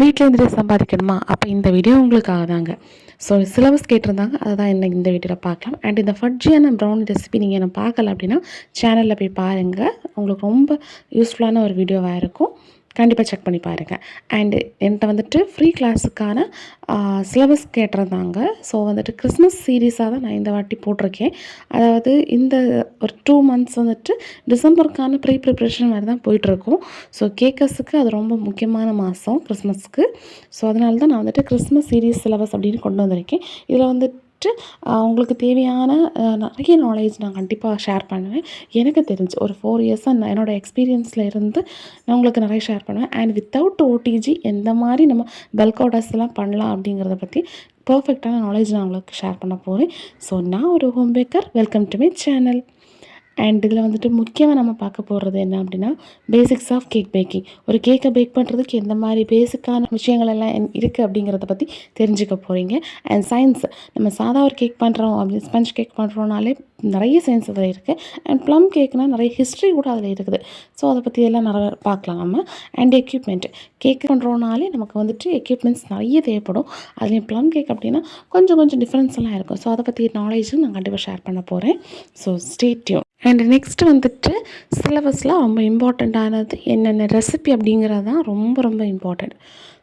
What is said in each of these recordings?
வீட்டில் இருந்துட்டு சம்பாதிக்கணுமா? அப்போ இந்த வீடியோ உங்களுக்காக தாங்க. ஸோ சிலபஸ் கேட்டிருந்தாங்க, அதை தான் இன்னைக்கு இந்த வீடியோவில் பார்க்கலாம். அண்ட் இந்த ஃபட்ஜியான ப்ரௌனி ரெசிபி நீங்கள் என்ன பார்க்கல அப்படின்னா சேனலில் போய் பாருங்கள். உங்களுக்கு ரொம்ப யூஸ்ஃபுல்லான ஒரு வீடியோவாக இருக்கும். கண்டிப்பாக செக் பண்ணி பாருங்கள். அண்டு என்கிட்ட வந்துட்டு ஃப்ரீ கிளாஸுக்கான சிலபஸ் கேட்டிருந்தாங்க. ஸோ வந்துட்டு கிறிஸ்மஸ் சீரீஸாக தான் நான் இந்த வாட்டி போட்டிருக்கேன். அதாவது இந்த ஒரு 2 மந்த்ஸ் வந்துட்டு டிசம்பருக்கான ப்ரிப்ரேஷன் மாதிரி தான் போயிட்டுருக்கோம். ஸோ கேக்கர்ஸுக்கு அது ரொம்ப முக்கியமான மாதம் கிறிஸ்மஸ்க்கு. ஸோ அதனால தான் நான் வந்துட்டு கிறிஸ்மஸ் சீரீஸ் சிலபஸ் அப்படின்னு கொண்டு வந்திருக்கேன். இதில் வந்துட்டு உங்களுக்கு தேவையான நிறைய நாலேஜ் நான் கண்டிப்பாக ஷேர் பண்ணுவேன். எனக்கு தெரிஞ்சு ஒரு 4 இயர்ஸாக நான் என்னோடய எக்ஸ்பீரியன்ஸில் இருந்து நான் உங்களுக்கு நிறைய ஷேர் பண்ணுவேன். அண்ட் வித்தவுட் ஓடிஜி எந்த மாதிரி நம்ம பல்க் ஆர்டர்ஸ்லாம் பண்ணலாம் அப்படிங்கிறத பற்றி பர்ஃபெக்டான நாலேஜ் நான் உங்களுக்கு ஷேர் பண்ண போகிறேன். ஸோ நான் ஒரு home Baker. Welcome to my channel. And இதில் வந்துட்டு முக்கியமாக நம்ம பார்க்க போகிறது என்ன அப்படின்னா பேசிக்ஸ் ஆஃப் கேக் பேக்கிங். ஒரு கேக்கை பேக் பண்ணுறதுக்கு எந்த மாதிரி பேசிக்கான விஷயங்கள் எல்லாம் இருக்குது அப்படிங்கிறத பற்றி தெரிஞ்சுக்க போகிறீங்க. அண்ட் சயின்ஸ், நம்ம சாதா ஒரு கேக் பண்ணுறோம் அப்படி ஸ்பஞ்ச் கேக் பண்ணுறோனாலே நிறைய சயின்ஸ் அதில் இருக்குது. அண்ட் ப்ளம் கேக்னால் நிறைய ஹிஸ்ட்ரி கூட அதில் இருக்குது. ஸோ அதை பற்றி எல்லாம் நிறைய பார்க்கலாம் நம்ம. அண்ட் எக்யூப்மெண்ட், கேக் பண்ணுறோனாலே நமக்கு வந்துட்டு எக்யூப்மெண்ட்ஸ் நிறைய தேவைப்படும். அதுலேயும் ப்ளம் கேக் அப்படின்னா கொஞ்சம் டிஃப்ரென்ஸ் எல்லாம் இருக்கும். ஸோ அதை பற்றி நாலேஜும் நான் கண்டிப்பாக ஷேர் பண்ண போகிறேன். So stay tuned. And next வந்துட்டு சிலபஸில் ரொம்ப இம்பார்ட்டண்ட்டானது என்னென்ன ரெசிபி அப்படிங்கிறது தான் ரொம்ப important.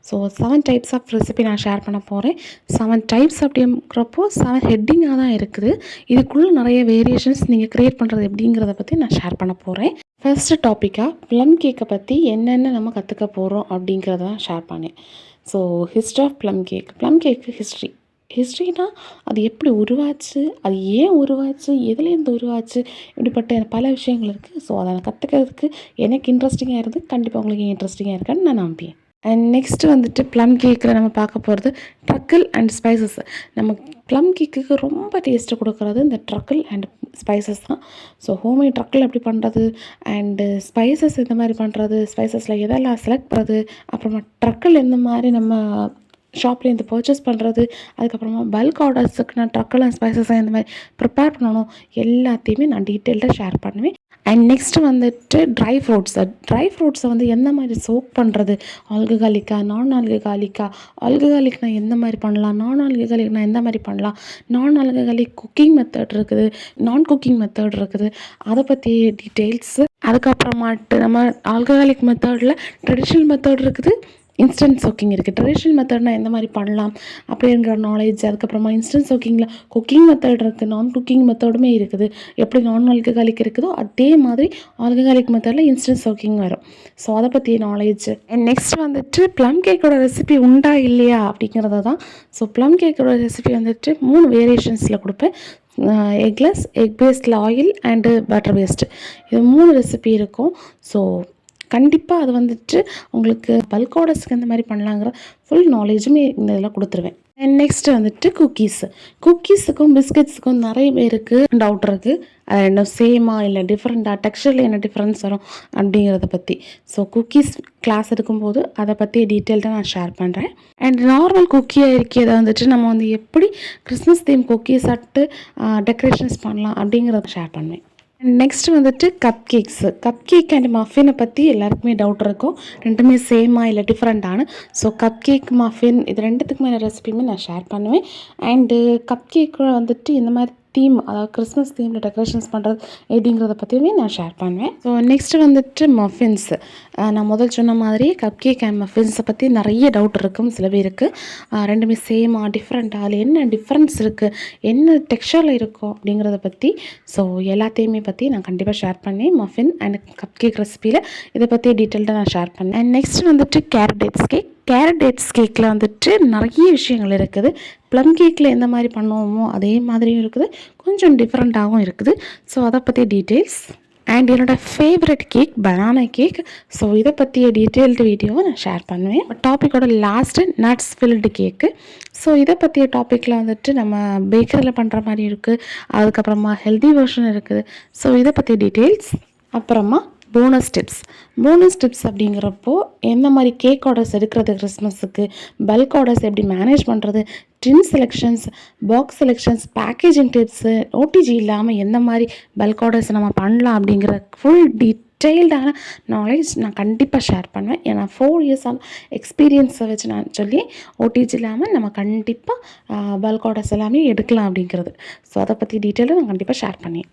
So 7 types of recipe நான் ஷேர் பண்ண போகிறேன். 7 டைப்ஸ் அப்படிங்கிறப்போ 7 ஹெட்டிங்காக தான் இருக்குது. இதுக்குள்ளே நிறைய வேரியேஷன்ஸ் நீங்கள் க்ரியேட் பண்ணுறது எப்படிங்கிறத பற்றி நான் ஷேர் பண்ண போகிறேன். ஃபர்ஸ்ட் டாப்பிக்காக ப்ளம் கேக்கை பற்றி என்னென்ன நம்ம கற்றுக்க போகிறோம் அப்படிங்கிறத தான் ஷேர் பண்ணேன். So history of plum cake ஹிஸ்ட்ரினா அது எப்படி உருவாச்சு, அது ஏன் உருவாச்சு, எதுலேருந்து உருவாச்சு, இப்படிப்பட்ட பல விஷயங்கள் இருக்குது. ஸோ அதை கற்றுக்கிறதுக்கு எனக்கு இன்ட்ரெஸ்டிங்காக இருக்குது. கண்டிப்பாக உங்களுக்கு இன்ட்ரெஸ்டிங்காக இருக்கான்னு நான் நம்புறேன். அண்ட் நெக்ஸ்ட்டு வந்துட்டு ப்ளம் கேக்கில் நம்ம பார்க்க போகிறது ட்ரக்கிள் அண்ட் ஸ்பைசஸ். நம்ம ப்ளம் கேக்குக்கு ரொம்ப டேஸ்ட்டு கொடுக்குறது இந்த ட்ரக்கிள் அண்ட் ஸ்பைசஸ் தான். ஸோ ஹோம்மேட் ட்ரக்கிள் எப்படி பண்ணுறது அண்டு ஸ்பைசஸ் எந்த மாதிரி பண்ணுறது, ஸ்பைசஸில் எதெல்லாம் செலக்ட் பண்ணுறது, அப்புறமா ட்ரக்கிள் எந்த மாதிரி நம்ம ஷாப்லேருந்து பர்ச்சேஸ் பண்ணுறது, அதுக்கப்புறமா பல்க் ஆர்டர்ஸுக்கு நான் ட்ரக்கிள் அண்ட் ஸ்பைசஸை இந்த மாதிரி ப்ரிப்பேர் பண்ணணும், எல்லாத்தையுமே நான் டீட்டெயில்டாக ஷேர் பண்ணுவேன். அண்ட் நெக்ஸ்ட்டு வந்துட்டு ட்ரை ஃப்ரூட்ஸை வந்து எந்த மாதிரி சோக் பண்ணுறது, ஆல்கஹாலிக்கா நான் ஆல்கஹாலிக்கா, ஆல்கஹாலிக்னா எந்த மாதிரி பண்ணலாம், நான் ஆல்கஹாலிக்னா எந்த மாதிரி பண்ணலாம், நான் ஆல்கஹாலிக் குக்கிங் மெத்தட் இருக்குது, நான் குக்கிங் மெத்தட் இருக்குது, அதை பற்றி டீட்டெயில்ஸு. அதுக்கப்புறமாட்டு நம்ம ஆல்கஹாலிக் மெத்தடில் ட்ரெடிஷ்னல் மெத்தட் இருக்குது, இன்ஸ்டன்ட் சோக்கிங் இருக்குது. ட்ரெடிஷ்னல் மெத்தட்னால் எந்த மாதிரி பண்ணலாம் அப்படிங்கிற நாலேஜ். அதுக்கப்புறமா இன்ஸ்டன்ட் சோக்கிங்கில் குக்கிங் மெத்தட் இருக்குது, நான் குக்கிங் மெத்தடுமே இருக்குது. எப்படி நான் ஆல்கஹாலிக் இருக்குதோ அதே மாதிரி ஆல்கஹாலிக் மெத்தடில் இன்ஸ்டன்ட் சோக்கிங் வரும். ஸோ அதை பற்றிய நாலேஜ். அண்ட் நெக்ஸ்ட் வந்துட்டு ப்ளம் கேக்கோட ரெசிபி உண்டா இல்லையா அப்படிங்கிறத தான். ஸோ ப்ளம் கேக்கோட ரெசிபி வந்துட்டு 3 வேரியேஷன்ஸில் கொடுப்பேன். எக்லெஸ், எக் பேஸ்டில் ஆயில் அண்டு பட்டர் பேஸ்டு, இது 3 ரெசிபி இருக்கும். ஸோ கண்டிப்பாக அது வந்துட்டு உங்களுக்கு பல்க் ஆர்டர்ஸ்க்கு எந்த மாதிரி பண்ணலாங்கிற ஃபுல் நாலேஜுமே இந்த இதில் கொடுத்துருவேன். அண்ட் நெக்ஸ்ட்டு வந்துட்டு குக்கீஸுக்கும் பிஸ்கட்ஸுக்கும் நிறைய பேருக்கு டவுட் இருக்குது. அது என்ன சேமா இல்லை டிஃப்ரெண்ட்டாக, டெக்ஸ்சரில் என்ன டிஃப்ரென்ஸ் வரும் அப்படிங்கிறத பற்றி. ஸோ குக்கீஸ் கிளாஸ் எடுக்கும்போது அதை பற்றி டீட்டெயில்டாக நான் ஷேர் பண்ணுறேன். அண்ட் நார்மல் குக்கியாக இருக்கிறத வந்துட்டு நம்ம வந்து எப்படி Christmas theme cookies at decorations பண்ணலாம் அப்படிங்கிறத ஷேர் பண்ணுவேன். நெக்ஸ்ட்டு வந்துட்டு கப் கேக் அண்ட் மஃபினை பற்றி எல்லாருக்குமே டவுட் இருக்கும், ரெண்டுமே சேமா இல்லை டிஃப்ரெண்ட்டானு. ஸோ கப் கேக், மஃபின் இது ரெண்டுத்துக்குமே ரெசிபியுமே நான் ஷேர் பண்ணுவேன். அண்டு கப் கேக்கில் வந்துட்டு இந்த மாதிரி தீம், அதாவது கிறிஸ்மஸ் தீமில் டெக்கரேஷன்ஸ் பண்ணுறது எப்படிங்கிறத பற்றியுமே நான் ஷேர் பண்ணுவேன். ஸோ நெக்ஸ்ட்டு வந்துட்டு மஃபின்ஸு. நான் முதல் சொன்ன மாதிரி கப் கேக் அண்ட் மஃபின்ஸை பற்றி நிறைய டவுட் இருக்கும் சில பேருக்கு. ரெண்டுமே சேமா டிஃப்ரெண்ட்டாக, அதில் என்ன டிஃப்ரென்ஸ் இருக்குது, என்ன டெக்ஸ்சரில் இருக்கும் அப்படிங்கிறத பற்றி. ஸோ எல்லாத்தையுமே பற்றி நான் கண்டிப்பாக ஷேர் பண்ணேன். மஃபின் அண்ட் கப் கேக் ரெசிபியில் இதை பற்றி டீட்டெயில்டாக நான் ஷேர் பண்ணேன். அண்ட் நெக்ஸ்ட் வந்துட்டு கேரட் டேட்ஸ் கேக்கில் வந்துட்டு நிறைய விஷயங்கள் இருக்குது. ப்ளம் கேக்கில் எந்த மாதிரி பண்ணுவோமோ அதே மாதிரியும் இருக்குது, கொஞ்சம் டிஃப்ரெண்ட்டாகவும் இருக்குது. ஸோ அதை பற்றி டீட்டெயில்ஸ். அண்ட் என்னோடய favourite cake banana cake. So இதை பற்றிய டீட்டெயில்டு வீடியோவை நான் ஷேர் பண்ணுவேன். டாப்பிக்கோட லாஸ்ட்டு நட்ஸ் ஃபில்டு கேக்கு. ஸோ இதை பற்றிய டாப்பிக்கில் வந்துட்டு நம்ம பேக்கரியில் பண்ணுற மாதிரி இருக்குது, அதுக்கப்புறமா ஹெல்தி வெர்ஷன் இருக்குது. ஸோ இதை பற்றிய டீட்டெயில்ஸ். அப்புறமா போனஸ் டிப்ஸ் அப்படிங்கிறப்போ எந்த மாதிரி கேக் ஆர்டர்ஸ் எடுக்கிறது கிறிஸ்மஸுக்கு, பல்க் ஆர்டர்ஸ் எப்படி மேனேஜ் பண்ணுறது, tin selections, box selections, packaging tips, OTG இல்லாமல் எந்த மாதிரி பல்க் ஆர்டர்ஸ் நம்ம பண்ணலாம் அப்படிங்கிற ஃபுல் டீட்டெயில்டான நாலேஜ் நான் கண்டிப்பாக ஷேர் பண்ணுவேன். ஏன்னா 4 இயர்ஸ் ஆன எக்ஸ்பீரியன்ஸை வச்சு நான் சொல்லி ஓடிஜி இல்லாமல் நம்ம கண்டிப்பாக பல்க் ஆர்டர்ஸ் எல்லாமே எடுக்கலாம் அப்படிங்கிறது. ஸோ அதை பற்றி டீட்டெயிலாக நான் கண்டிப்பாக ஷேர் பண்ணேன்.